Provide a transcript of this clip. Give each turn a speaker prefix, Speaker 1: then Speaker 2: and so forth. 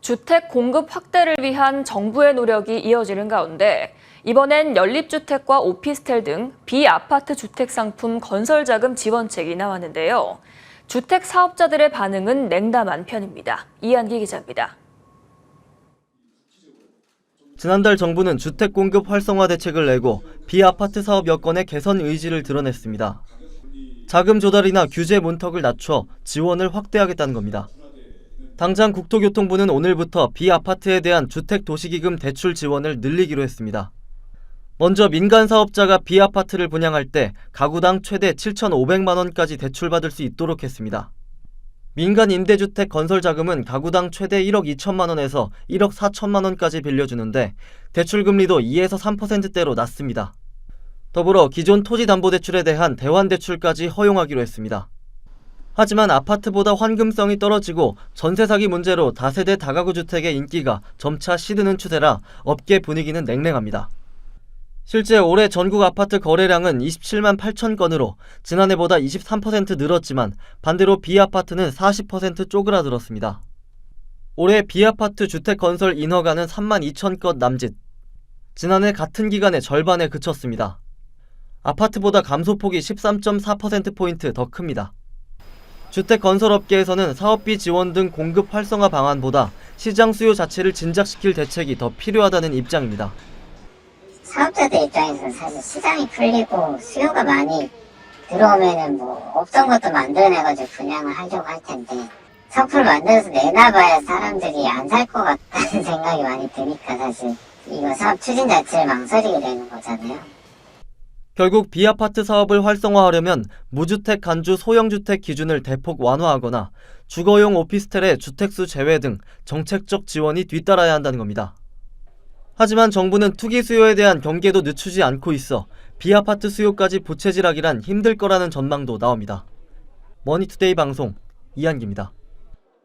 Speaker 1: 주택 공급 확대를 위한 정부의 노력이 이어지는 가운데 이번엔 연립주택과 오피스텔 등 비아파트 주택 상품 건설 자금 지원책이 나왔는데요. 주택 사업자들의 반응은 냉담한 편입니다. 이한기 기자입니다.
Speaker 2: 지난달 정부는 주택 공급 활성화 대책을 내고 비아파트 사업 여건의 개선 의지를 드러냈습니다. 자금 조달이나 규제 문턱을 낮춰 지원을 확대하겠다는 겁니다. 당장 국토교통부는 오늘부터 비아파트에 대한 주택도시기금 대출 지원을 늘리기로 했습니다. 먼저 민간 사업자가 비아파트를 분양할 때 가구당 최대 7,500만 원까지 대출받을 수 있도록 했습니다. 민간 임대주택 건설 자금은 가구당 최대 1억 2천만 원에서 1억 4천만 원까지 빌려주는데 대출금리도 2에서 3%대로 낮습니다. 더불어 기존 토지담보대출에 대한 대환대출까지 허용하기로 했습니다. 하지만 아파트보다 환금성이 떨어지고 전세 사기 문제로 다세대 다가구 주택의 인기가 점차 시드는 추세라 업계 분위기는 냉랭합니다. 실제 올해 전국 아파트 거래량은 27만 8천 건으로 지난해보다 23% 늘었지만 반대로 비아파트는 40% 쪼그라들었습니다. 올해 비아파트 주택 건설 인허가는 3만 2천 건 남짓. 지난해 같은 기간의 절반에 그쳤습니다. 아파트보다 감소폭이 13.4%포인트 더 큽니다. 주택 건설업계에서는 사업비 지원 등 공급 활성화 방안보다 시장 수요 자체를 진작시킬 대책이 더 필요하다는 입장입니다.
Speaker 3: 사업자들 입장에서는 사실 시장이 풀리고 수요가 많이 들어오면은 없던 것도 만들어내가지고 분양을 하려고 할 텐데 섣불 만들어서 내놔봐야 사람들이 안 살 것 같다는 생각이 많이 드니까 사실 이거 사업 추진 자체를 망설이게 되는 거잖아요.
Speaker 2: 결국 비아파트 사업을 활성화하려면 무주택 간주 소형주택 기준을 대폭 완화하거나 주거용 오피스텔의 주택수 제외 등 정책적 지원이 뒤따라야 한다는 겁니다. 하지만 정부는 투기 수요에 대한 경계도 늦추지 않고 있어 비아파트 수요까지 부채질하기란 힘들 거라는 전망도 나옵니다. 머니투데이 방송 이한기입니다.